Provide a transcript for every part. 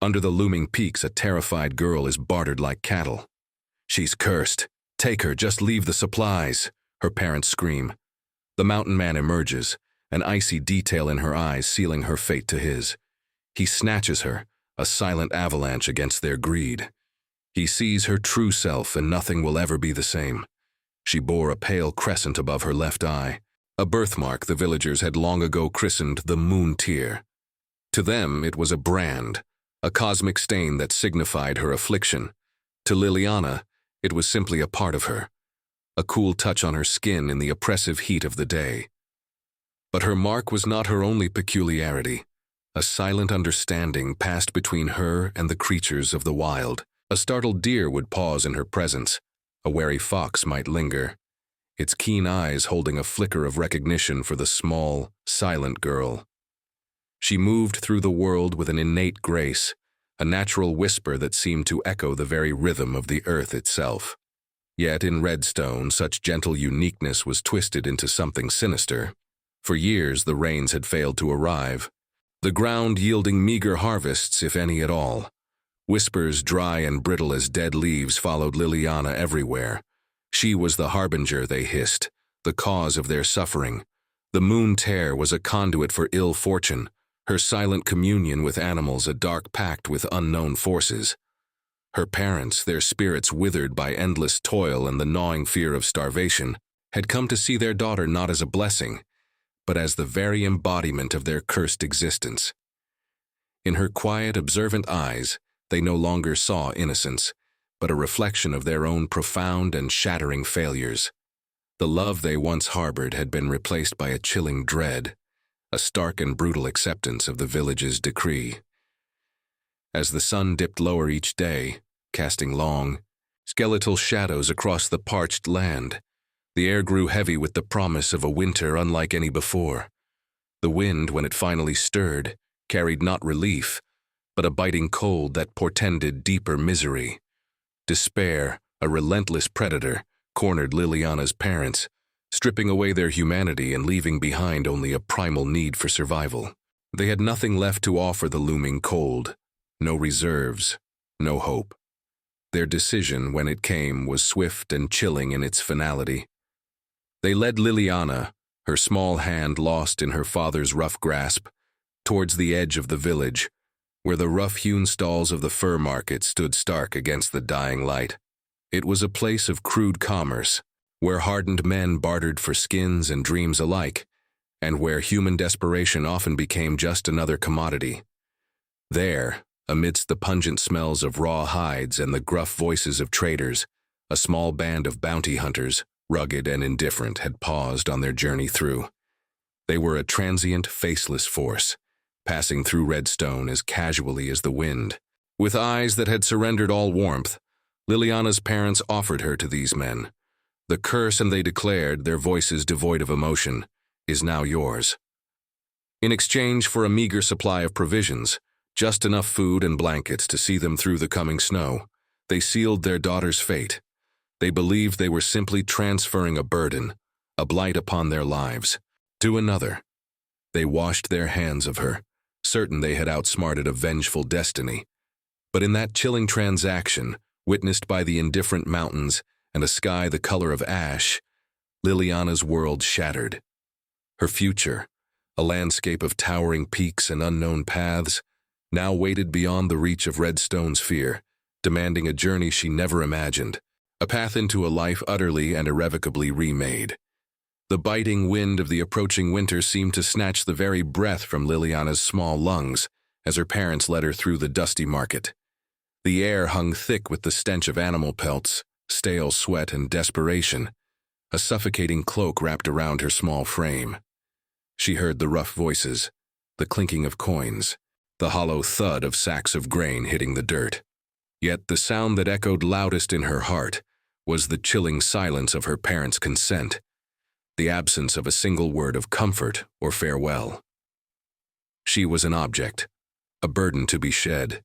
Under the looming peaks, a terrified girl is bartered like cattle. "She's cursed. Take her, just leave the supplies," her parents scream. The mountain man emerges, an icy detail in her eyes sealing her fate to his. He snatches her, a silent avalanche against their greed. He sees her true self, and nothing will ever be the same. She bore a pale crescent above her left eye, a birthmark the villagers had long ago christened the Moon Tear. To them, it was a brand, a cosmic stain that signified her affliction. To Liliana, it was simply a part of her, a cool touch on her skin in the oppressive heat of the day. But her mark was not her only peculiarity. A silent understanding passed between her and the creatures of the wild. A startled deer would pause in her presence. A wary fox might linger, its keen eyes holding a flicker of recognition for the small, silent girl. She moved through the world with an innate grace, a natural whisper that seemed to echo the very rhythm of the earth itself. Yet in Redstone, such gentle uniqueness was twisted into something sinister. For years, the rains had failed to arrive, the ground yielding meager harvests, if any at all. Whispers dry and brittle as dead leaves followed Liliana everywhere. She was the harbinger, they hissed, the cause of their suffering. The Moon Tear was a conduit for ill fortune, her silent communion with animals a dark pact with unknown forces. Her parents, their spirits withered by endless toil and the gnawing fear of starvation, had come to see their daughter not as a blessing, but as the very embodiment of their cursed existence. In her quiet, observant eyes, they no longer saw innocence, but a reflection of their own profound and shattering failures. The love they once harbored had been replaced by a chilling dread, a stark and brutal acceptance of the village's decree. As the sun dipped lower each day, casting long, skeletal shadows across the parched land, the air grew heavy with the promise of a winter unlike any before. The wind, when it finally stirred, carried not relief, but a biting cold that portended deeper misery. Despair, a relentless predator, cornered Liliana's parents, stripping away their humanity and leaving behind only a primal need for survival. They had nothing left to offer the looming cold, no reserves, no hope. Their decision, when it came, was swift and chilling in its finality. They led Liliana, her small hand lost in her father's rough grasp, towards the edge of the village, where the rough-hewn stalls of the fur market stood stark against the dying light. It was a place of crude commerce, where hardened men bartered for skins and dreams alike, and where human desperation often became just another commodity. There, amidst the pungent smells of raw hides and the gruff voices of traders, a small band of bounty hunters, rugged and indifferent, had paused on their journey through. They were a transient, faceless force, passing through Redstone as casually as the wind. With eyes that had surrendered all warmth, Liliana's parents offered her to these men. The curse, and they declared, their voices devoid of emotion, is now yours. In exchange for a meager supply of provisions, just enough food and blankets to see them through the coming snow, they sealed their daughter's fate. They believed they were simply transferring a burden, a blight upon their lives, to another. They washed their hands of her, certain they had outsmarted a vengeful destiny. But in that chilling transaction, witnessed by the indifferent mountains and a sky the color of ash, Liliana's world shattered. Her future, a landscape of towering peaks and unknown paths, now waited beyond the reach of Redstone's fear, demanding a journey she never imagined, a path into a life utterly and irrevocably remade. The biting wind of the approaching winter seemed to snatch the very breath from Liliana's small lungs as her parents led her through the dusty market. The air hung thick with the stench of animal pelts, stale sweat, and desperation, a suffocating cloak wrapped around her small frame. She heard the rough voices, the clinking of coins, the hollow thud of sacks of grain hitting the dirt. Yet the sound that echoed loudest in her heart was the chilling silence of her parents' consent, the absence of a single word of comfort or farewell. She was an object, a burden to be shed,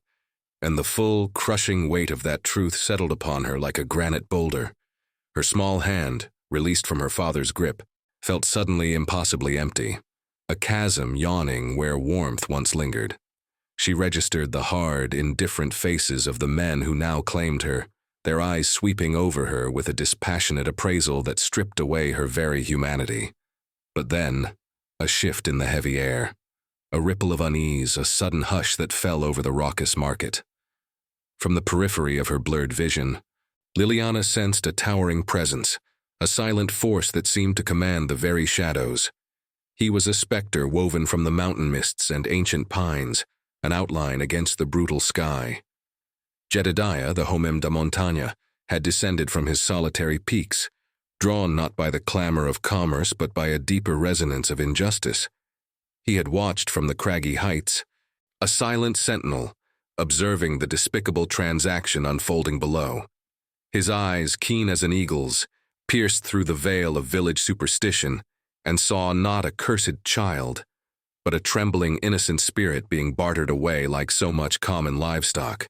and the full, crushing weight of that truth settled upon her like a granite boulder. Her small hand, released from her father's grip, felt suddenly impossibly empty, a chasm yawning where warmth once lingered. She registered the hard, indifferent faces of the men who now claimed her, their eyes sweeping over her with a dispassionate appraisal that stripped away her very humanity. But then, a shift in the heavy air. A ripple of unease, a sudden hush that fell over the raucous market. From the periphery of her blurred vision, Liliana sensed a towering presence, a silent force that seemed to command the very shadows. He was a specter woven from the mountain mists and ancient pines, an outline against the brutal sky. Jedediah, the Homem da Montanha, had descended from his solitary peaks, drawn not by the clamor of commerce but by a deeper resonance of injustice. He had watched from the craggy heights, a silent sentinel, observing the despicable transaction unfolding below. His eyes, keen as an eagle's, pierced through the veil of village superstition and saw not a cursed child, but a trembling innocent spirit being bartered away like so much common livestock.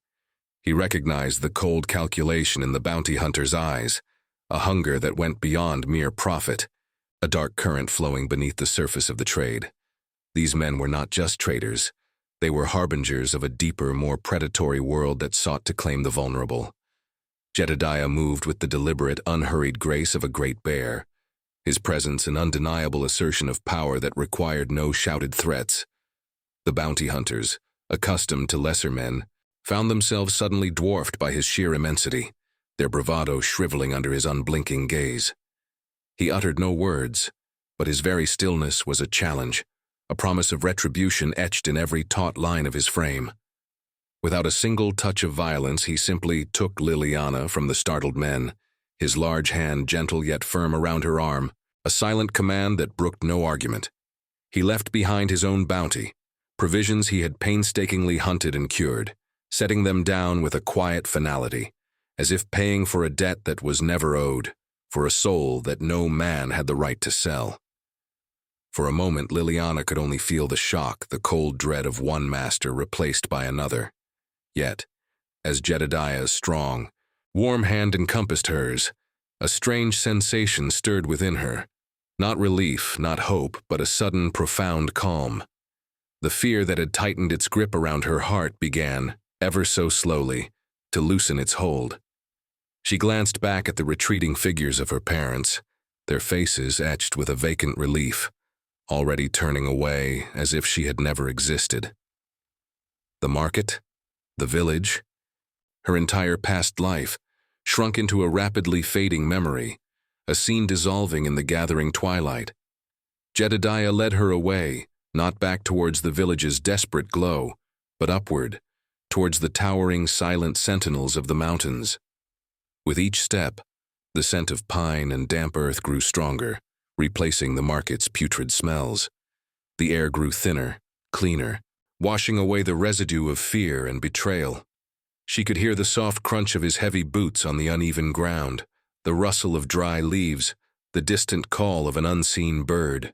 He recognized the cold calculation in the bounty hunter's eyes, a hunger that went beyond mere profit, a dark current flowing beneath the surface of the trade. These men were not just traders. They were harbingers of a deeper, more predatory world that sought to claim the vulnerable. Jedediah moved with the deliberate, unhurried grace of a great bear, his presence an undeniable assertion of power that required no shouted threats. The bounty hunters, accustomed to lesser men, found themselves suddenly dwarfed by his sheer immensity, their bravado shriveling under his unblinking gaze. He uttered no words, but his very stillness was a challenge, a promise of retribution etched in every taut line of his frame. Without a single touch of violence, he simply took Liliana from the startled men, his large hand gentle yet firm around her arm, a silent command that brooked no argument. He left behind his own bounty, provisions he had painstakingly hunted and cured, setting them down with a quiet finality, as if paying for a debt that was never owed, for a soul that no man had the right to sell. For a moment, Liliana could only feel the shock, the cold dread of one master replaced by another. Yet, as Jedediah's strong, warm hand encompassed hers, a strange sensation stirred within her. Not relief, not hope, but a sudden, profound calm. The fear that had tightened its grip around her heart began, ever so slowly, to loosen its hold. She glanced back at the retreating figures of her parents, their faces etched with a vacant relief, already turning away as if she had never existed. The market, the village, her entire past life, shrunk into a rapidly fading memory, a scene dissolving in the gathering twilight. Jedediah led her away, not back towards the village's desperate glow, but upward, towards the towering, silent sentinels of the mountains. With each step, the scent of pine and damp earth grew stronger, replacing the market's putrid smells. The air grew thinner, cleaner, washing away the residue of fear and betrayal. She could hear the soft crunch of his heavy boots on the uneven ground, the rustle of dry leaves, the distant call of an unseen bird.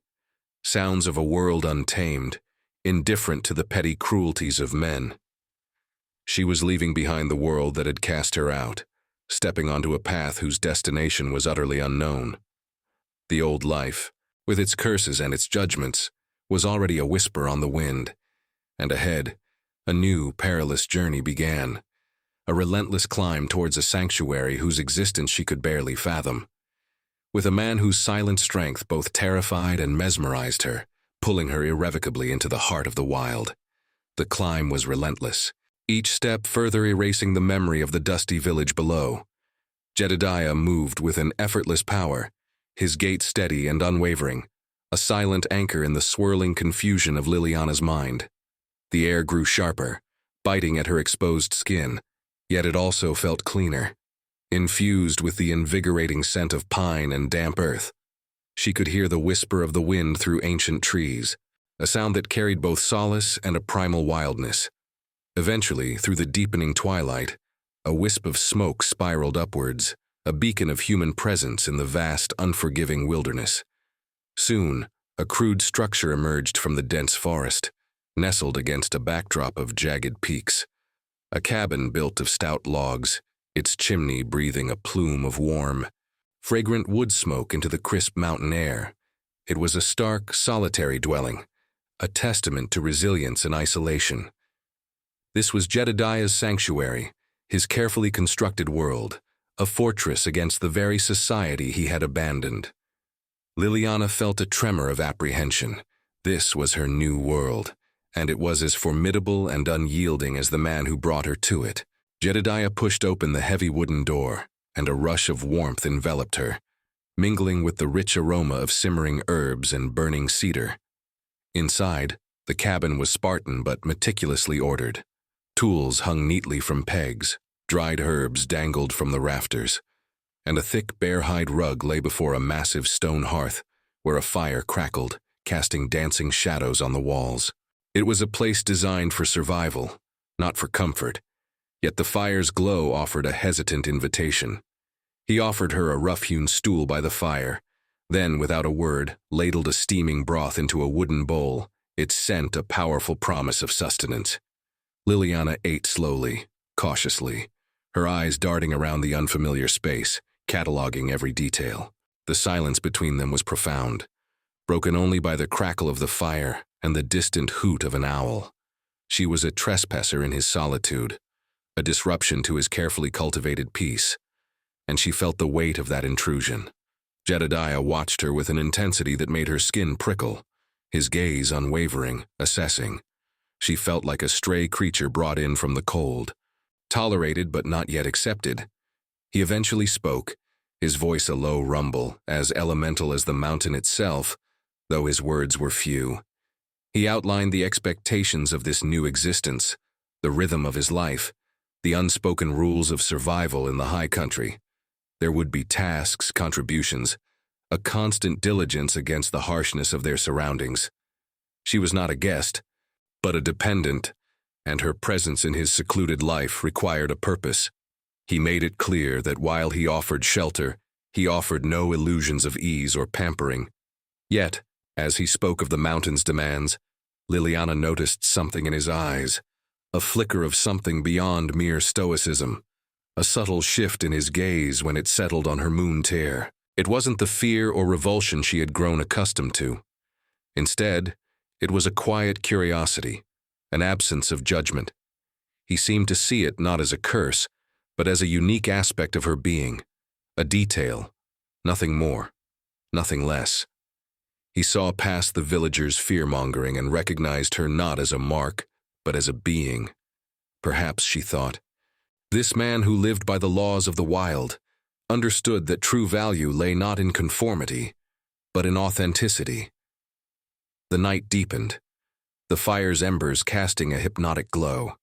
Sounds of a world untamed, indifferent to the petty cruelties of men. She was leaving behind the world that had cast her out, stepping onto a path whose destination was utterly unknown. The old life, with its curses and its judgments, was already a whisper on the wind, and ahead, a new, perilous journey began, a relentless climb towards a sanctuary whose existence she could barely fathom. With a man whose silent strength both terrified and mesmerized her, pulling her irrevocably into the heart of the wild. The climb was relentless, each step further erasing the memory of the dusty village below. Jedediah moved with an effortless power, his gait steady and unwavering, a silent anchor in the swirling confusion of Liliana's mind. The air grew sharper, biting at her exposed skin, yet it also felt cleaner, infused with the invigorating scent of pine and damp earth. She could hear the whisper of the wind through ancient trees, a sound that carried both solace and a primal wildness. Eventually, through the deepening twilight, a wisp of smoke spiraled upwards, a beacon of human presence in the vast, unforgiving wilderness. Soon, a crude structure emerged from the dense forest, nestled against a backdrop of jagged peaks. A cabin built of stout logs, its chimney breathing a plume of warm, fragrant wood smoke into the crisp mountain air. It was a stark, solitary dwelling, a testament to resilience and isolation. This was Jedediah's sanctuary, his carefully constructed world, a fortress against the very society he had abandoned. Liliana felt a tremor of apprehension. This was her new world, and it was as formidable and unyielding as the man who brought her to it. Jedediah pushed open the heavy wooden door, and a rush of warmth enveloped her, mingling with the rich aroma of simmering herbs and burning cedar. Inside, the cabin was Spartan but meticulously ordered. Tools hung neatly from pegs, dried herbs dangled from the rafters, and a thick bear-hide rug lay before a massive stone hearth where a fire crackled, casting dancing shadows on the walls. It was a place designed for survival, not for comfort, yet the fire's glow offered a hesitant invitation. He offered her a rough-hewn stool by the fire, then, without a word, ladled a steaming broth into a wooden bowl, its scent a powerful promise of sustenance. Liliana ate slowly, cautiously, her eyes darting around the unfamiliar space, cataloging every detail. The silence between them was profound, broken only by the crackle of the fire and the distant hoot of an owl. She was a trespasser in his solitude, a disruption to his carefully cultivated peace, and she felt the weight of that intrusion. Jedediah watched her with an intensity that made her skin prickle, his gaze unwavering, assessing. She felt like a stray creature brought in from the cold, tolerated but not yet accepted. He eventually spoke, his voice a low rumble, as elemental as the mountain itself, though his words were few. He outlined the expectations of this new existence, the rhythm of his life, the unspoken rules of survival in the high country. There would be tasks, contributions, a constant diligence against the harshness of their surroundings. She was not a guest, but a dependent, and her presence in his secluded life required a purpose. He made it clear that while he offered shelter, he offered no illusions of ease or pampering. Yet, as he spoke of the mountain's demands, Liliana noticed something in his eyes, a flicker of something beyond mere stoicism, a subtle shift in his gaze when it settled on her moon tear. It wasn't the fear or revulsion she had grown accustomed to. Instead, it was a quiet curiosity, an absence of judgment. He seemed to see it not as a curse, but as a unique aspect of her being, a detail, nothing more, nothing less. He saw past the villagers' fear-mongering and recognized her not as a mark, but as a being. Perhaps, she thought, this man who lived by the laws of the wild understood that true value lay not in conformity, but in authenticity. The night deepened, the fire's embers casting a hypnotic glow.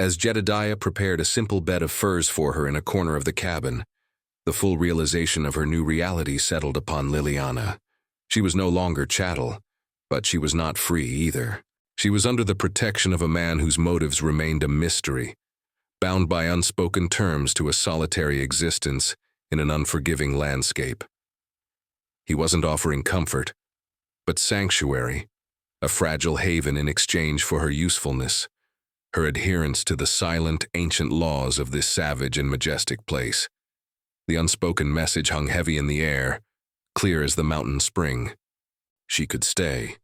As Jedediah prepared a simple bed of furs for her in a corner of the cabin, the full realization of her new reality settled upon Liliana. She was no longer chattel, but she was not free either. She was under the protection of a man whose motives remained a mystery, bound by unspoken terms to a solitary existence in an unforgiving landscape. He wasn't offering comfort, but sanctuary, a fragile haven in exchange for her usefulness, her adherence to the silent, ancient laws of this savage and majestic place. The unspoken message hung heavy in the air, clear as the mountain spring. She could stay,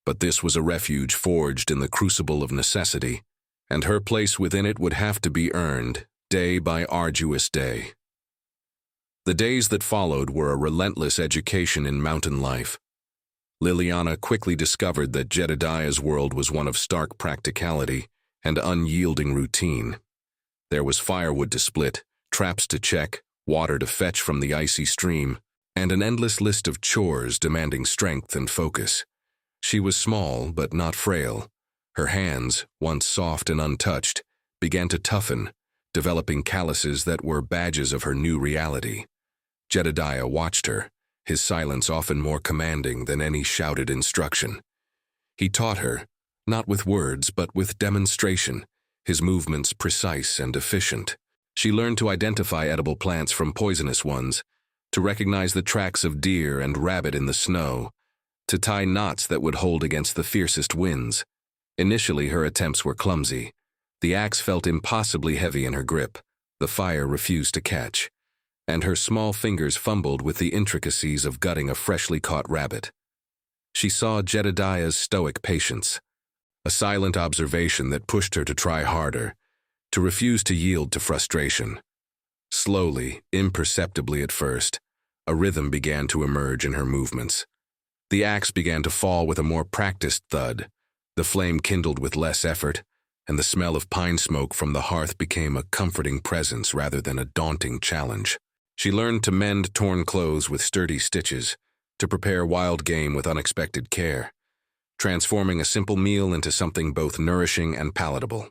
but this was a refuge forged in the crucible of necessity, and her place within it would have to be earned, day by arduous day. The days that followed were a relentless education in mountain life. Liliana quickly discovered that Jedediah's world was one of stark practicality and unyielding routine. There was firewood to split, traps to check, water to fetch from the icy stream, and an endless list of chores demanding strength and focus. She was small but not frail. Her hands, once soft and untouched, began to toughen, developing calluses that were badges of her new reality. Jedediah watched her, his silence often more commanding than any shouted instruction. He taught her, not with words but with demonstration, his movements precise and efficient. She learned to identify edible plants from poisonous ones, to recognize the tracks of deer and rabbit in the snow, to tie knots that would hold against the fiercest winds. Initially, her attempts were clumsy. The axe felt impossibly heavy in her grip, the fire refused to catch, and her small fingers fumbled with the intricacies of gutting a freshly caught rabbit. She saw Jedediah's stoic patience, a silent observation that pushed her to try harder, to refuse to yield to frustration. Slowly, imperceptibly at first, a rhythm began to emerge in her movements. The axe began to fall with a more practiced thud, the flame kindled with less effort, and the smell of pine smoke from the hearth became a comforting presence rather than a daunting challenge. She learned to mend torn clothes with sturdy stitches, to prepare wild game with unexpected care, transforming a simple meal into something both nourishing and palatable.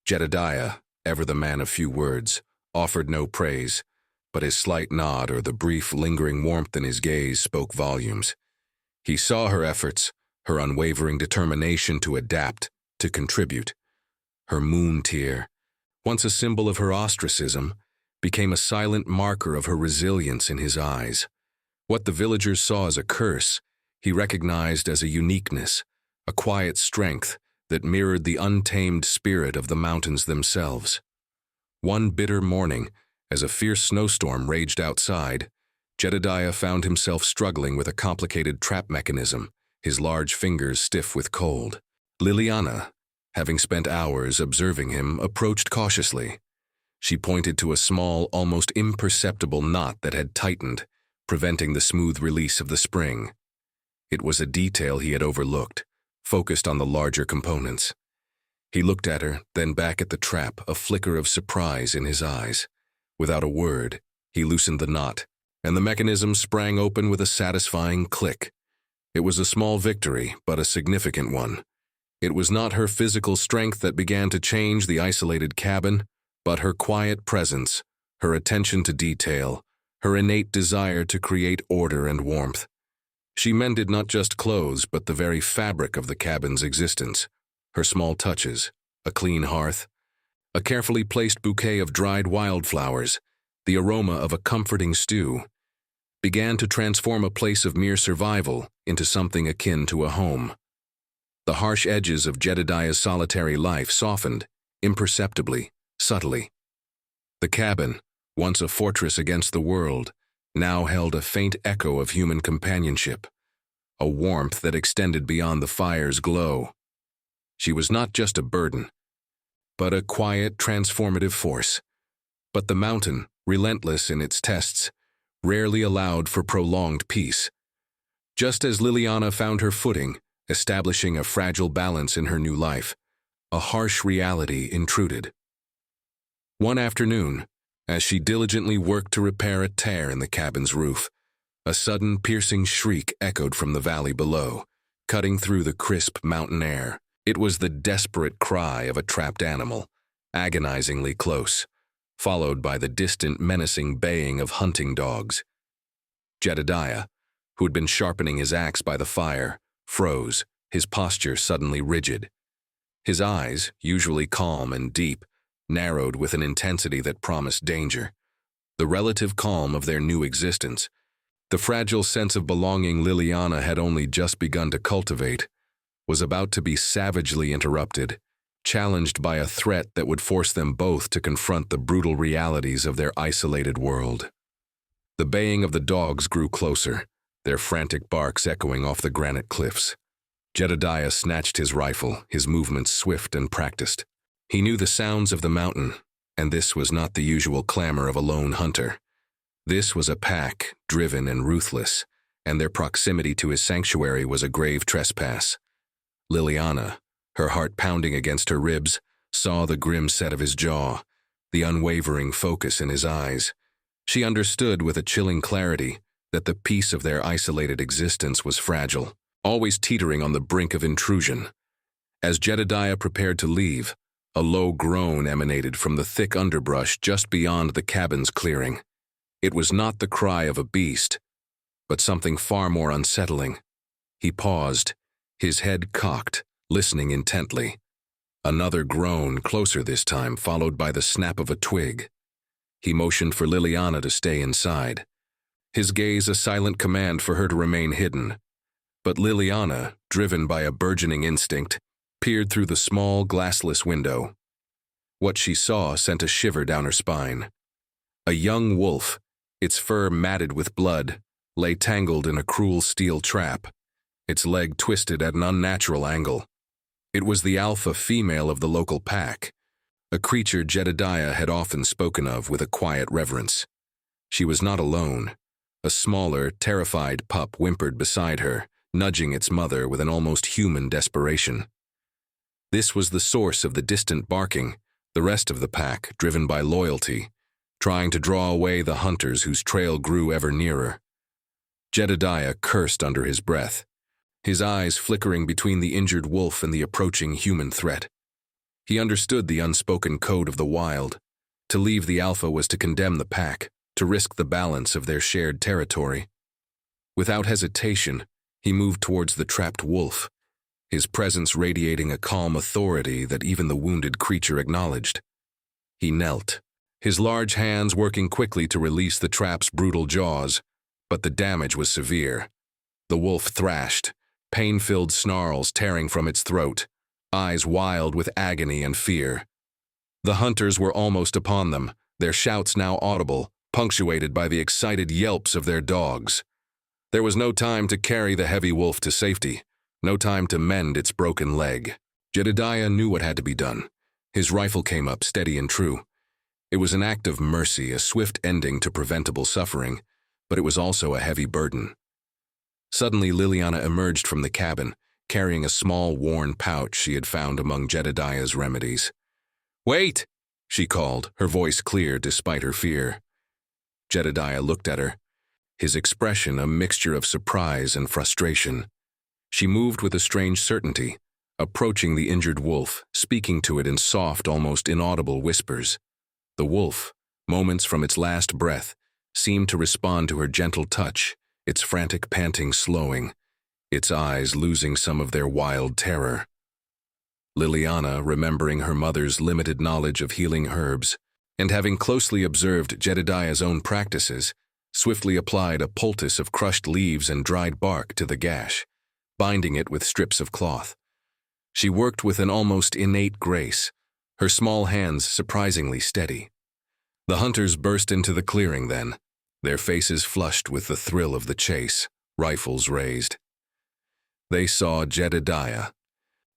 Jedediah, ever the man of few words, offered no praise, but his slight nod or the brief lingering warmth in his gaze spoke volumes. He saw her efforts, her unwavering determination to adapt, to contribute. Her moon tear, once a symbol of her ostracism, became a silent marker of her resilience in his eyes. What the villagers saw as a curse, he recognized as a uniqueness, a quiet strength that mirrored the untamed spirit of the mountains themselves. One bitter morning, as a fierce snowstorm raged outside, Jedediah found himself struggling with a complicated trap mechanism, his large fingers stiff with cold. Liliana, having spent hours observing him, approached cautiously. She pointed to a small, almost imperceptible knot that had tightened, preventing the smooth release of the spring. It was a detail he had overlooked, focused on the larger components. He looked at her, then back at the trap, a flicker of surprise in his eyes. Without a word, he loosened the knot, and the mechanism sprang open with a satisfying click. It was a small victory, but a significant one. It was not her physical strength that began to change the isolated cabin, but her quiet presence, her attention to detail, her innate desire to create order and warmth. She mended not just clothes, but the very fabric of the cabin's existence. Her small touches, a clean hearth, a carefully placed bouquet of dried wildflowers, the aroma of a comforting stew, began to transform a place of mere survival into something akin to a home. The harsh edges of Jedediah's solitary life softened, imperceptibly, subtly. The cabin, once a fortress against the world, now held a faint echo of human companionship, a warmth that extended beyond the fire's glow. She was not just a burden, but a quiet, transformative force. But the mountain, relentless in its tests, rarely allowed for prolonged peace. Just as Liliana found her footing, establishing a fragile balance in her new life, a harsh reality intruded. One afternoon, as she diligently worked to repair a tear in the cabin's roof, a sudden piercing shriek echoed from the valley below, cutting through the crisp mountain air. It was the desperate cry of a trapped animal, agonizingly close, followed by the distant menacing baying of hunting dogs. Jedediah, who had been sharpening his axe by the fire, froze, his posture suddenly rigid. His eyes, usually calm and deep, narrowed with an intensity that promised danger. The relative calm of their new existence, the fragile sense of belonging Liliana had only just begun to cultivate, was about to be savagely interrupted, challenged by a threat that would force them both to confront the brutal realities of their isolated world. The baying of the dogs grew closer, their frantic barks echoing off the granite cliffs. Jedediah snatched his rifle, his movements swift and practiced. He knew the sounds of the mountain, and this was not the usual clamor of a lone hunter. This was a pack, driven and ruthless, and their proximity to his sanctuary was a grave trespass. Liliana, her heart pounding against her ribs, saw the grim set of his jaw, the unwavering focus in his eyes. She understood with a chilling clarity that the peace of their isolated existence was fragile, always teetering on the brink of intrusion. As Jedediah prepared to leave, a low groan emanated from the thick underbrush just beyond the cabin's clearing. It was not the cry of a beast, but something far more unsettling. He paused, his head cocked, listening intently. Another groan, closer this time, followed by the snap of a twig. He motioned for Liliana to stay inside, his gaze a silent command for her to remain hidden. But Liliana, driven by a burgeoning instinct, peered through the small, glassless window. What she saw sent a shiver down her spine. A young wolf, its fur matted with blood, lay tangled in a cruel steel trap, its leg twisted at an unnatural angle. It was the alpha female of the local pack, a creature Jedediah had often spoken of with a quiet reverence. She was not alone. A smaller, terrified pup whimpered beside her, nudging its mother with an almost human desperation. This was the source of the distant barking, the rest of the pack, driven by loyalty, trying to draw away the hunters whose trail grew ever nearer. Jedediah cursed under his breath, his eyes flickering between the injured wolf and the approaching human threat. He understood the unspoken code of the wild. To leave the alpha was to condemn the pack, to risk the balance of their shared territory. Without hesitation, he moved towards the trapped wolf, his presence radiating a calm authority that even the wounded creature acknowledged. He knelt, his large hands working quickly to release the trap's brutal jaws, but the damage was severe. The wolf thrashed, pain-filled snarls tearing from its throat, eyes wild with agony and fear. The hunters were almost upon them, their shouts now audible, punctuated by the excited yelps of their dogs. There was no time to carry the heavy wolf to safety, no time to mend its broken leg. Jedediah knew what had to be done. His rifle came up, steady and true. It was an act of mercy, a swift ending to preventable suffering, but it was also a heavy burden. Suddenly, Liliana emerged from the cabin, carrying a small, worn pouch she had found among Jedediah's remedies. "Wait!" she called, her voice clear despite her fear. Jedediah looked at her, his expression a mixture of surprise and frustration. She moved with a strange certainty, approaching the injured wolf, speaking to it in soft, almost inaudible whispers. The wolf, moments from its last breath, seemed to respond to her gentle touch, its frantic panting slowing, its eyes losing some of their wild terror. Liliana, remembering her mother's limited knowledge of healing herbs, and having closely observed Jedediah's own practices, swiftly applied a poultice of crushed leaves and dried bark to the gash, binding it with strips of cloth. She worked with an almost innate grace, her small hands surprisingly steady. The hunters burst into the clearing then, their faces flushed with the thrill of the chase, rifles raised. They saw Jedediah,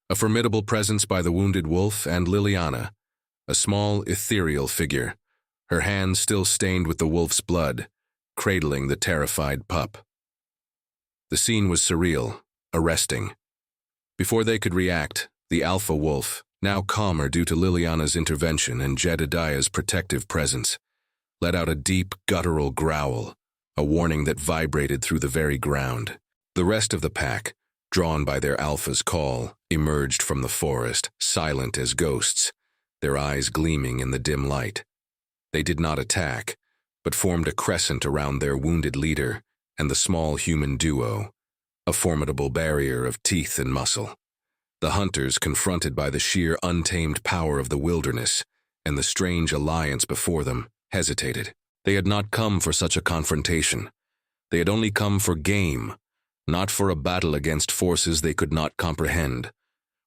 a formidable presence by the wounded wolf, and Liliana, a small, ethereal figure, her hands still stained with the wolf's blood, cradling the terrified pup. The scene was surreal, arresting. Before they could react, the alpha wolf, now calmer due to Liliana's intervention and Jedediah's protective presence, let out a deep, guttural growl, a warning that vibrated through the very ground. The rest of the pack, drawn by their alpha's call, emerged from the forest, silent as ghosts, their eyes gleaming in the dim light. They did not attack, but formed a crescent around their wounded leader and the small human duo, a formidable barrier of teeth and muscle. The hunters, confronted by the sheer untamed power of the wilderness and the strange alliance before them, hesitated. They had not come for such a confrontation. They had only come for game, not for a battle against forces they could not comprehend.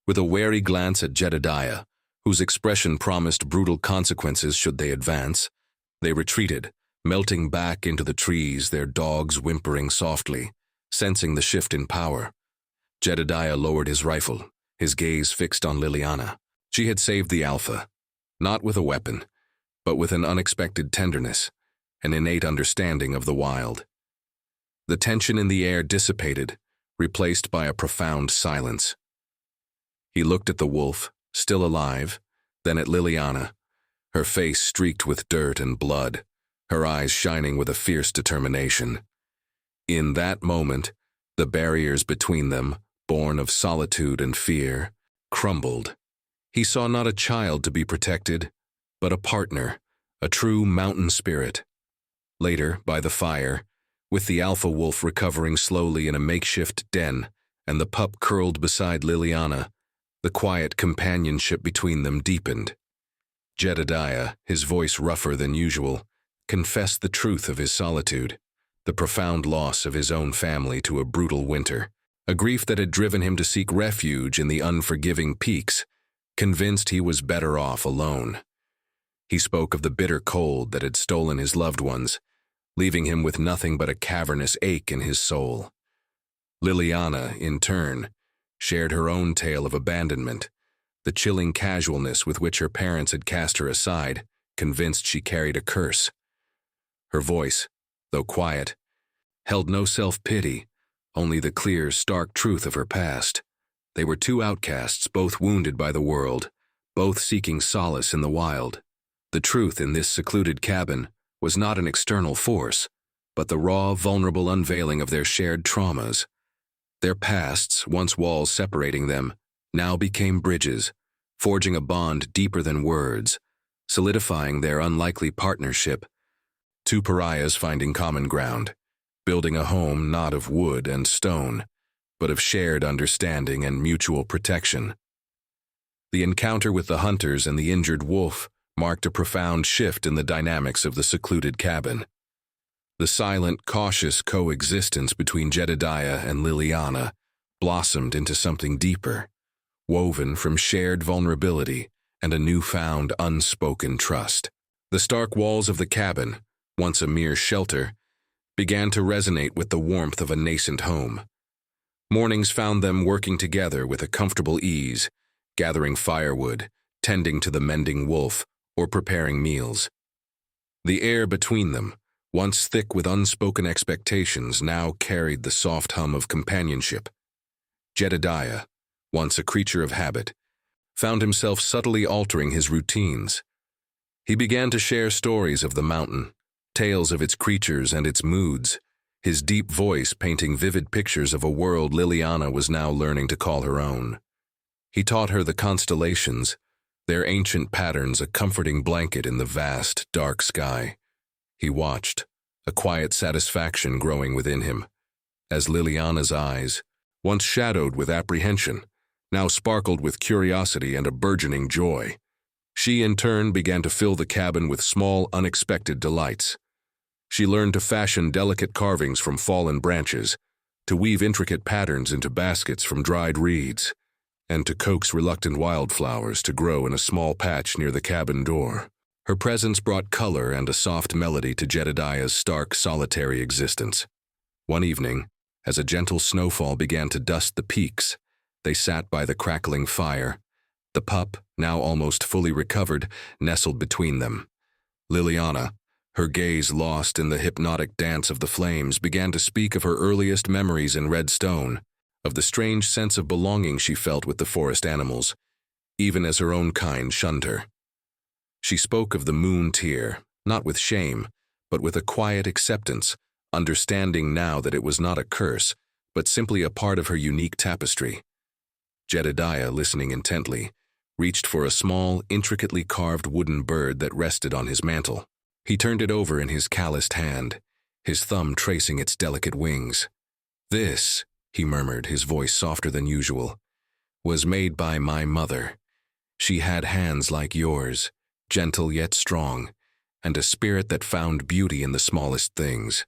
With a wary glance at Jedediah, whose expression promised brutal consequences should they advance, they retreated, melting back into the trees, their dogs whimpering softly, sensing the shift in power. Jedediah lowered his rifle, his gaze fixed on Liliana. She had saved the alpha, not with a weapon, but with an unexpected tenderness, an innate understanding of the wild. The tension in the air dissipated, replaced by a profound silence. He looked at the wolf, still alive, then at Liliana, her face streaked with dirt and blood, her eyes shining with a fierce determination. In that moment, the barriers between them, born of solitude and fear, crumbled. He saw not a child to be protected, but a partner, a true mountain spirit. Later, by the fire, with the alpha wolf recovering slowly in a makeshift den and the pup curled beside Liliana, the quiet companionship between them deepened. Jedediah, his voice rougher than usual, confessed the truth of his solitude, the profound loss of his own family to a brutal winter, a grief that had driven him to seek refuge in the unforgiving peaks, convinced he was better off alone. He spoke of the bitter cold that had stolen his loved ones, leaving him with nothing but a cavernous ache in his soul. Liliana, in turn, shared her own tale of abandonment, the chilling casualness with which her parents had cast her aside, convinced she carried a curse. Her voice, though quiet, held no self-pity, only the clear, stark truth of her past. They were two outcasts, both wounded by the world, both seeking solace in the wild. The truth in this secluded cabin was not an external force, but the raw, vulnerable unveiling of their shared traumas. Their pasts, once walls separating them, now became bridges, forging a bond deeper than words, solidifying their unlikely partnership. Two pariahs finding common ground, building a home not of wood and stone, but of shared understanding and mutual protection. The encounter with the hunters and the injured wolf marked a profound shift in the dynamics of the secluded cabin. The silent, cautious coexistence between Jedediah and Liliana blossomed into something deeper, woven from shared vulnerability and a newfound unspoken trust. The stark walls of the cabin, once a mere shelter, began to resonate with the warmth of a nascent home. Mornings found them working together with a comfortable ease, gathering firewood, tending to the mending wolf, or preparing meals. The air between them, once thick with unspoken expectations, now carried the soft hum of companionship. Jedediah, once a creature of habit, found himself subtly altering his routines. He began to share stories of the mountain, tales of its creatures and its moods, his deep voice painting vivid pictures of a world Liliana was now learning to call her own. He taught her the constellations, their ancient patterns a comforting blanket in the vast, dark sky. He watched, a quiet satisfaction growing within him, as Liliana's eyes, once shadowed with apprehension, now sparkled with curiosity and a burgeoning joy. She, in turn, began to fill the cabin with small, unexpected delights. She learned to fashion delicate carvings from fallen branches, to weave intricate patterns into baskets from dried reeds, and to coax reluctant wildflowers to grow in a small patch near the cabin door. Her presence brought color and a soft melody to Jedediah's stark, solitary existence. One evening, as a gentle snowfall began to dust the peaks, they sat by the crackling fire. The pup, now almost fully recovered, nestled between them. Liliana, her gaze lost in the hypnotic dance of the flames, began to speak of her earliest memories in Red Stone, of the strange sense of belonging she felt with the forest animals, even as her own kind shunned her. She spoke of the moon tear, not with shame, but with a quiet acceptance, understanding now that it was not a curse, but simply a part of her unique tapestry. Jedediah, listening intently, reached for a small, intricately carved wooden bird that rested on his mantle. He turned it over in his calloused hand, his thumb tracing its delicate wings. "This," he murmured, his voice softer than usual, "was made by my mother. She had hands like yours, gentle yet strong, and a spirit that found beauty in the smallest things."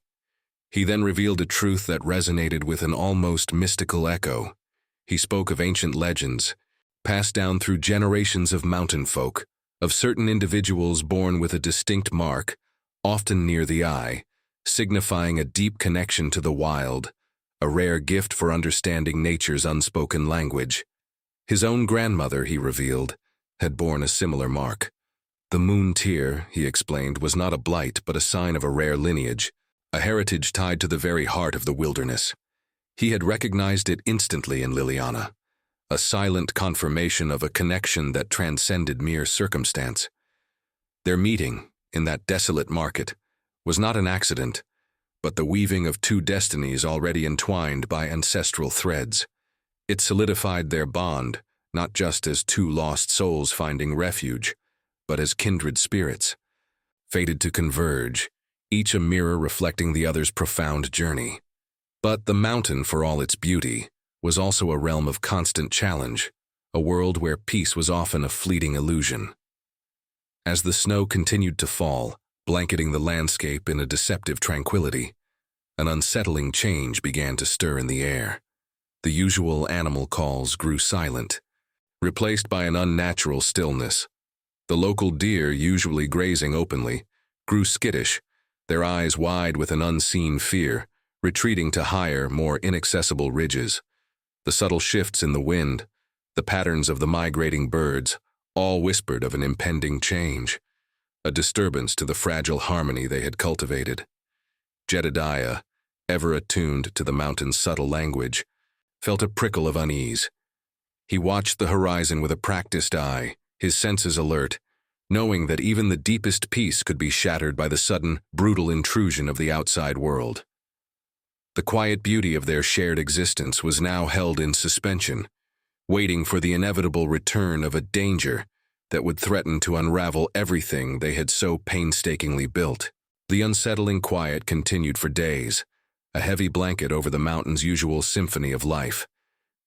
He then revealed a truth that resonated with an almost mystical echo. He spoke of ancient legends, passed down through generations of mountain folk, of certain individuals born with a distinct mark, often near the eye, signifying a deep connection to the wild, a rare gift for understanding nature's unspoken language. His own grandmother, he revealed, had borne a similar mark. The moon tear, he explained, was not a blight but a sign of a rare lineage, a heritage tied to the very heart of the wilderness. He had recognized it instantly in Liliana, a silent confirmation of a connection that transcended mere circumstance. Their meeting, in that desolate market, was not an accident, but the weaving of two destinies already entwined by ancestral threads. It solidified their bond, not just as two lost souls finding refuge, but as kindred spirits, fated to converge, each a mirror reflecting the other's profound journey. But the mountain, for all its beauty, was also a realm of constant challenge, a world where peace was often a fleeting illusion. As the snow continued to fall, blanketing the landscape in a deceptive tranquility, an unsettling change began to stir in the air. The usual animal calls grew silent, replaced by an unnatural stillness. The local deer, usually grazing openly, grew skittish, their eyes wide with an unseen fear, retreating to higher, more inaccessible ridges. The subtle shifts in the wind, the patterns of the migrating birds, all whispered of an impending change, a disturbance to the fragile harmony they had cultivated. Jedediah, ever attuned to the mountain's subtle language, felt a prickle of unease. He watched the horizon with a practiced eye, his senses alert, knowing that even the deepest peace could be shattered by the sudden, brutal intrusion of the outside world. The quiet beauty of their shared existence was now held in suspension, waiting for the inevitable return of a danger that would threaten to unravel everything they had so painstakingly built. The unsettling quiet continued for days, a heavy blanket over the mountain's usual symphony of life.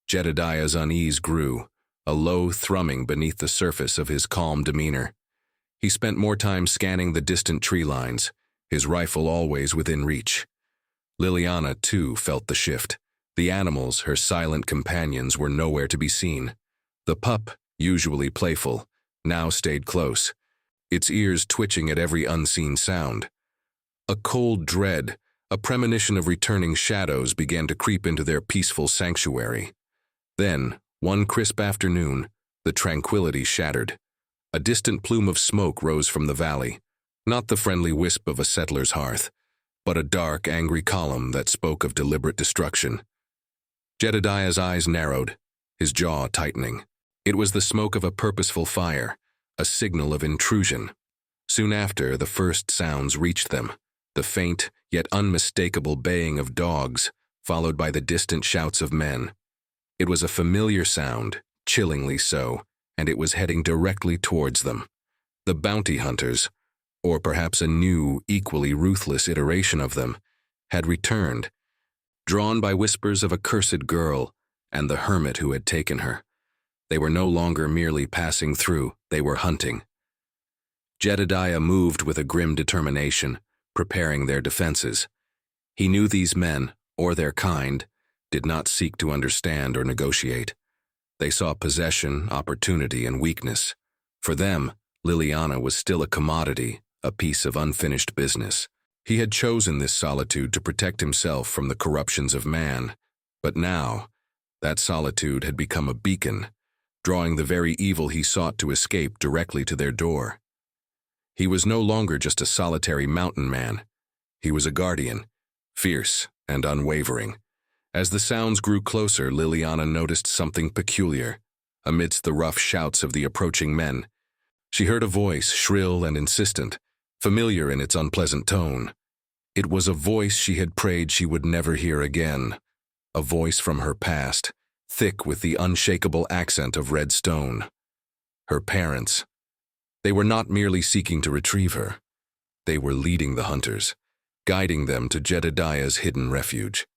Jedediah's unease grew, a low thrumming beneath the surface of his calm demeanor. He spent more time scanning the distant tree lines, his rifle always within reach. Liliana, too, felt the shift. The animals, her silent companions, were nowhere to be seen. The pup, usually playful, now stayed close, its ears twitching at every unseen sound. A cold dread, a premonition of returning shadows, began to creep into their peaceful sanctuary. Then, one crisp afternoon, the tranquility shattered. A distant plume of smoke rose from the valley, not the friendly wisp of a settler's hearth, but a dark, angry column that spoke of deliberate destruction. Jedediah's eyes narrowed, his jaw tightening. It was the smoke of a purposeful fire, a signal of intrusion. Soon after, the first sounds reached them, the faint, yet unmistakable baying of dogs, followed by the distant shouts of men. It was a familiar sound, chillingly so, and it was heading directly towards them. The bounty hunters, or perhaps a new, equally ruthless iteration of them, had returned, drawn by whispers of a cursed girl and the hermit who had taken her. They were no longer merely passing through, they were hunting. Jedediah moved with a grim determination, preparing their defenses. He knew these men, or their kind, did not seek to understand or negotiate. They saw possession, opportunity, and weakness. For them, Liliana was still a commodity, a piece of unfinished business. He had chosen this solitude to protect himself from the corruptions of man, but now, that solitude had become a beacon, drawing the very evil he sought to escape directly to their door. He was no longer just a solitary mountain man. He was a guardian, fierce and unwavering. As the sounds grew closer, Liliana noticed something peculiar. Amidst the rough shouts of the approaching men, she heard a voice, shrill and insistent, familiar in its unpleasant tone. It was a voice she had prayed she would never hear again, a voice from her past, thick with the unshakable accent of red stone. Her parents. They were not merely seeking to retrieve her. They were leading the hunters, guiding them to Jedediah's hidden refuge.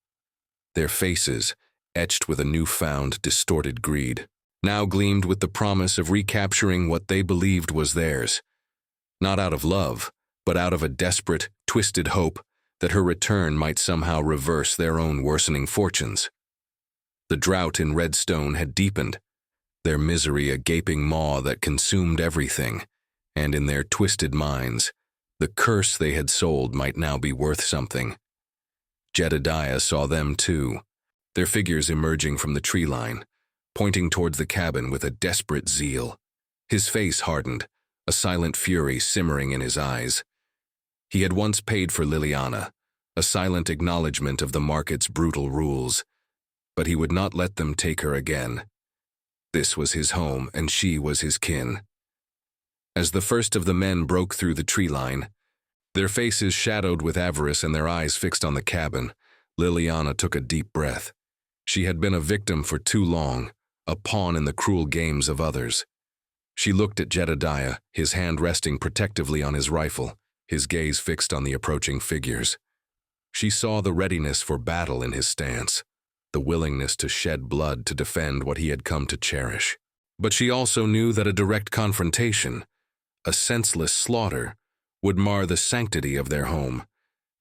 Their faces, etched with a newfound, distorted greed, now gleamed with the promise of recapturing what they believed was theirs. Not out of love, but out of a desperate, twisted hope that her return might somehow reverse their own worsening fortunes. The drought in Redstone had deepened, their misery a gaping maw that consumed everything, and in their twisted minds, the curse they had sold might now be worth something. Jedediah saw them too, their figures emerging from the tree line, pointing towards the cabin with a desperate zeal. His face hardened, a silent fury simmering in his eyes. He had once paid for Liliana, a silent acknowledgement of the market's brutal rules, but he would not let them take her again. This was his home, and she was his kin. As the first of the men broke through the tree line, their faces shadowed with avarice and their eyes fixed on the cabin, Liliana took a deep breath. She had been a victim for too long, a pawn in the cruel games of others. She looked at Jedediah, his hand resting protectively on his rifle, his gaze fixed on the approaching figures. She saw the readiness for battle in his stance, the willingness to shed blood to defend what he had come to cherish. But she also knew that a direct confrontation, a senseless slaughter, would mar the sanctity of their home,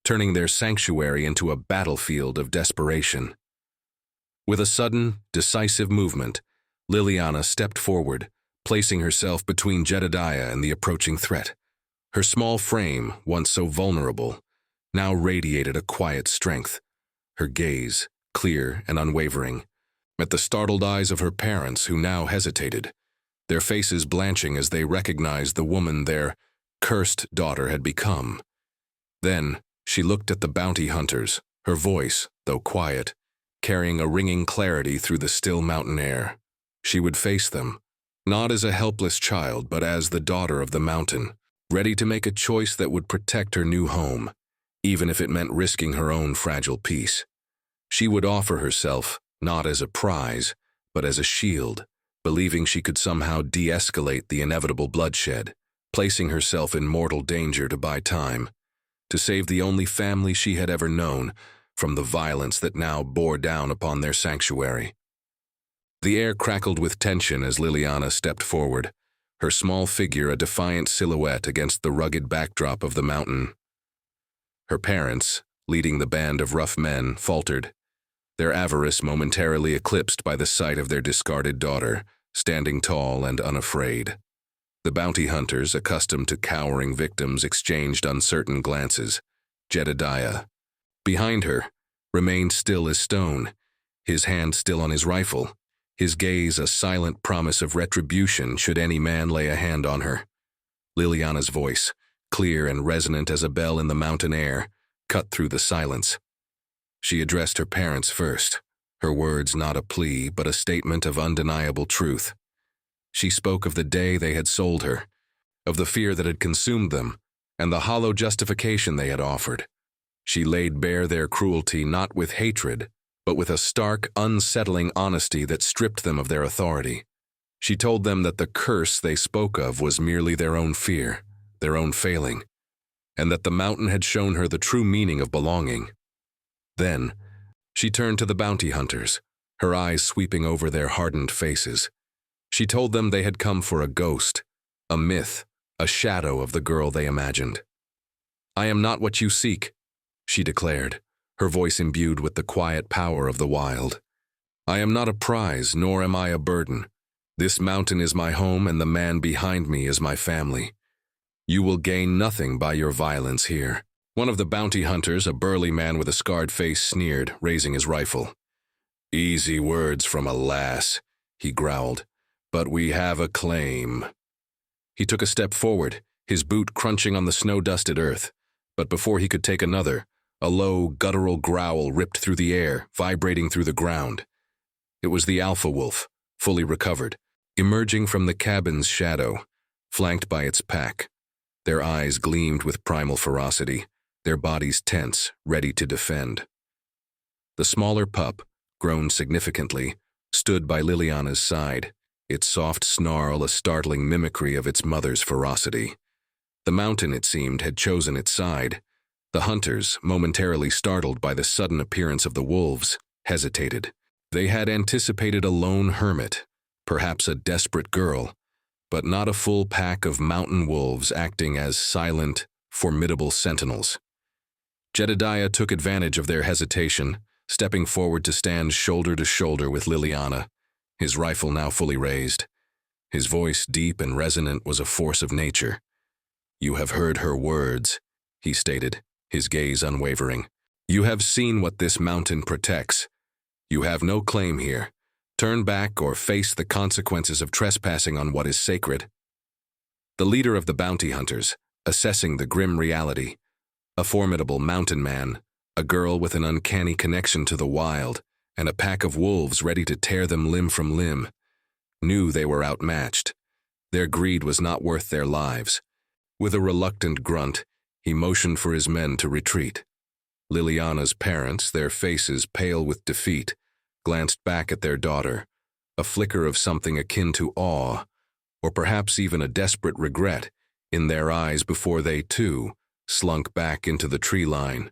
turning their sanctuary into a battlefield of desperation. With a sudden, decisive movement, Liliana stepped forward, placing herself between Jedediah and the approaching threat. Her small frame, once so vulnerable, now radiated a quiet strength, her gaze, clear and unwavering, met the startled eyes of her parents, who now hesitated, their faces blanching as they recognized the woman their cursed daughter had become. Then she looked at the bounty hunters, her voice, though quiet, carrying a ringing clarity through the still mountain air. She would face them, not as a helpless child, but as the daughter of the mountain, ready to make a choice that would protect her new home, even if it meant risking her own fragile peace. She would offer herself, not as a prize, but as a shield, believing she could somehow de-escalate the inevitable bloodshed, placing herself in mortal danger to buy time, to save the only family she had ever known from the violence that now bore down upon their sanctuary. The air crackled with tension as Liliana stepped forward, her small figure a defiant silhouette against the rugged backdrop of the mountain. Her parents, leading the band of rough men, faltered, their avarice momentarily eclipsed by the sight of their discarded daughter, standing tall and unafraid. The bounty hunters, accustomed to cowering victims, exchanged uncertain glances. Jedediah, behind her, remained still as stone, his hand still on his rifle, his gaze a silent promise of retribution should any man lay a hand on her. Liliana's voice, clear and resonant as a bell in the mountain air, cut through the silence. She addressed her parents first, her words not a plea but a statement of undeniable truth. She spoke of the day they had sold her, of the fear that had consumed them, and the hollow justification they had offered. She laid bare their cruelty not with hatred, but with a stark, unsettling honesty that stripped them of their authority. She told them that the curse they spoke of was merely their own fear, their own failing, and that the mountain had shown her the true meaning of belonging. Then, she turned to the bounty hunters, her eyes sweeping over their hardened faces. She told them they had come for a ghost, a myth, a shadow of the girl they imagined. "I am not what you seek," she declared, her voice imbued with the quiet power of the wild. "I am not a prize, nor am I a burden. This mountain is my home, and the man behind me is my family. You will gain nothing by your violence here." One of the bounty hunters, a burly man with a scarred face, sneered, raising his rifle. "Easy words from a lass," he growled, "but we have a claim." He took a step forward, his boot crunching on the snow-dusted earth, but before he could take another, a low, guttural growl ripped through the air, vibrating through the ground. It was the alpha wolf, fully recovered, emerging from the cabin's shadow, flanked by its pack. Their eyes gleamed with primal ferocity, their bodies tense, ready to defend. The smaller pup, grown significantly, stood by Liliana's side, its soft snarl a startling mimicry of its mother's ferocity. The mountain, it seemed, had chosen its side. The hunters, momentarily startled by the sudden appearance of the wolves, hesitated. They had anticipated a lone hermit, perhaps a desperate girl, but not a full pack of mountain wolves acting as silent, formidable sentinels. Jedediah took advantage of their hesitation, stepping forward to stand shoulder to shoulder with Liliana, his rifle now fully raised. His voice, deep and resonant, was a force of nature. "You have heard her words," he stated, his gaze unwavering. "You have seen what this mountain protects. You have no claim here. Turn back or face the consequences of trespassing on what is sacred." The leader of the bounty hunters, assessing the grim reality, a formidable mountain man, a girl with an uncanny connection to the wild, and a pack of wolves ready to tear them limb from limb, knew they were outmatched. Their greed was not worth their lives. With a reluctant grunt, he motioned for his men to retreat. Liliana's parents, their faces pale with defeat, glanced back at their daughter, a flicker of something akin to awe, or perhaps even a desperate regret, in their eyes before they, too, slunk back into the tree line,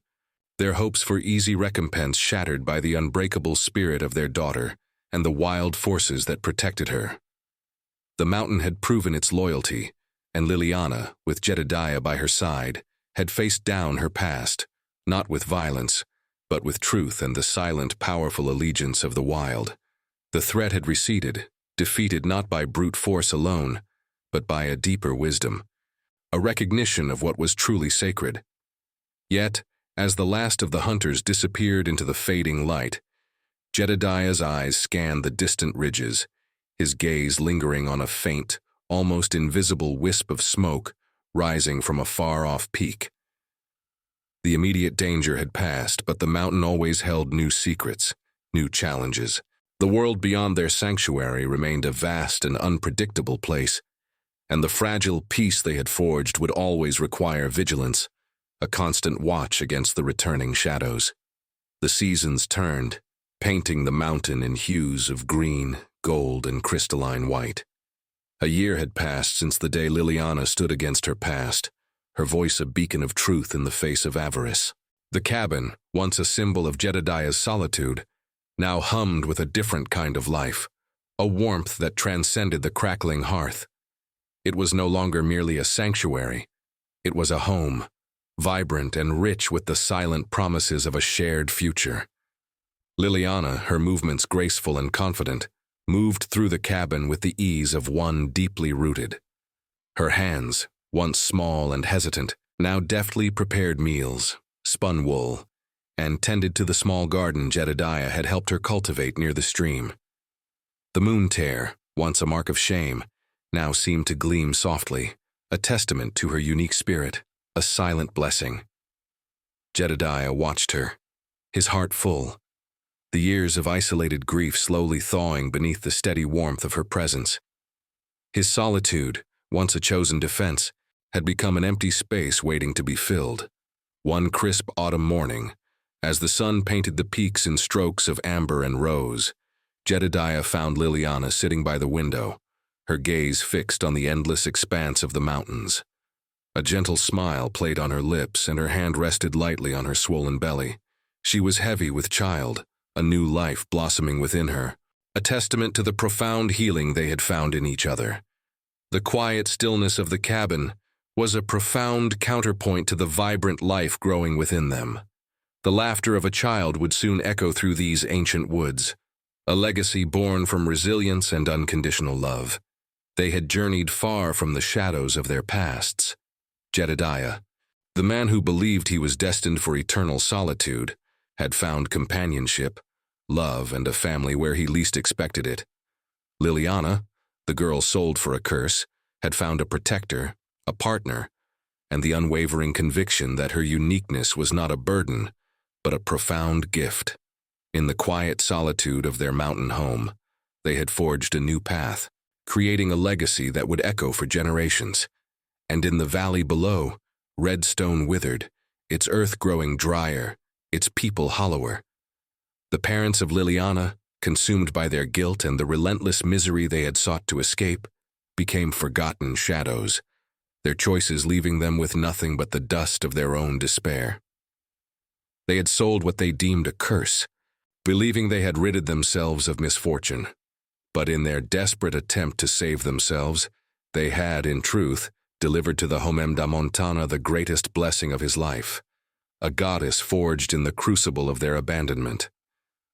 their hopes for easy recompense shattered by the unbreakable spirit of their daughter and the wild forces that protected her. The mountain had proven its loyalty, and Liliana, with Jedediah by her side, had faced down her past, not with violence, but with truth and the silent, powerful allegiance of the wild. The threat had receded, defeated not by brute force alone, but by a deeper wisdom, a recognition of what was truly sacred. Yet, as the last of the hunters disappeared into the fading light, Jedediah's eyes scanned the distant ridges, his gaze lingering on a faint, almost invisible wisp of smoke rising from a far-off peak. The immediate danger had passed, but the mountain always held new secrets, new challenges. The world beyond their sanctuary remained a vast and unpredictable place, and the fragile peace they had forged would always require vigilance, a constant watch against the returning shadows. The seasons turned, painting the mountain in hues of green, gold, and crystalline white. A year had passed since the day Liliana stood against her past, her voice a beacon of truth in the face of avarice. The cabin, once a symbol of Jedediah's solitude, now hummed with a different kind of life, a warmth that transcended the crackling hearth. It was no longer merely a sanctuary. It was a home, vibrant and rich with the silent promises of a shared future. Liliana, her movements graceful and confident, moved through the cabin with the ease of one deeply rooted. Her hands, once small and hesitant, now deftly prepared meals, spun wool, and tended to the small garden Jedediah had helped her cultivate near the stream. The moon tear, once a mark of shame, now seemed to gleam softly, a testament to her unique spirit, a silent blessing. Jedediah watched her, his heart full, the years of isolated grief slowly thawing beneath the steady warmth of her presence. His solitude, once a chosen defense, had become an empty space waiting to be filled. One crisp autumn morning, as the sun painted the peaks in strokes of amber and rose, Jedediah found Liliana sitting by the window, her gaze fixed on the endless expanse of the mountains. A gentle smile played on her lips and her hand rested lightly on her swollen belly. She was heavy with child, a new life blossoming within her, a testament to the profound healing they had found in each other. The quiet stillness of the cabin was a profound counterpoint to the vibrant life growing within them. The laughter of a child would soon echo through these ancient woods, a legacy born from resilience and unconditional love. They had journeyed far from the shadows of their pasts. Jedediah, the man who believed he was destined for eternal solitude, had found companionship, love, and a family where he least expected it. Liliana, the girl sold for a curse, had found a protector, a partner, and the unwavering conviction that her uniqueness was not a burden, but a profound gift. In the quiet solitude of their mountain home, they had forged a new path, creating a legacy that would echo for generations. And in the valley below, red stone withered, its earth growing drier, its people hollower. The parents of Liliana, consumed by their guilt and the relentless misery they had sought to escape, became forgotten shadows, their choices leaving them with nothing but the dust of their own despair. They had sold what they deemed a curse, believing they had ridded themselves of misfortune. But in their desperate attempt to save themselves, they had, in truth, delivered to the Homem da Montana the greatest blessing of his life, a goddess forged in the crucible of their abandonment.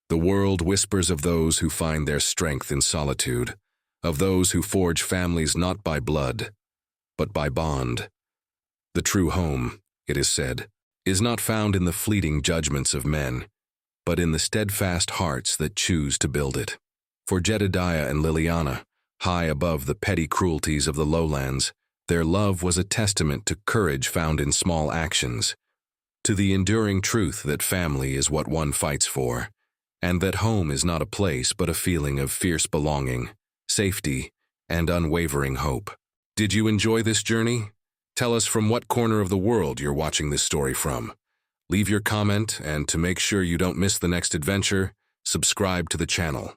The world whispers of those who find their strength in solitude, of those who forge families not by blood, but by bond. The true home, it is said, is not found in the fleeting judgments of men, but in the steadfast hearts that choose to build it. For Jedediah and Liliana, high above the petty cruelties of the lowlands, their love was a testament to courage found in small actions, to the enduring truth that family is what one fights for, and that home is not a place but a feeling of fierce belonging, safety, and unwavering hope. Did you enjoy this journey? Tell us from what corner of the world you're watching this story from. Leave your comment, and to make sure you don't miss the next adventure, subscribe to the channel.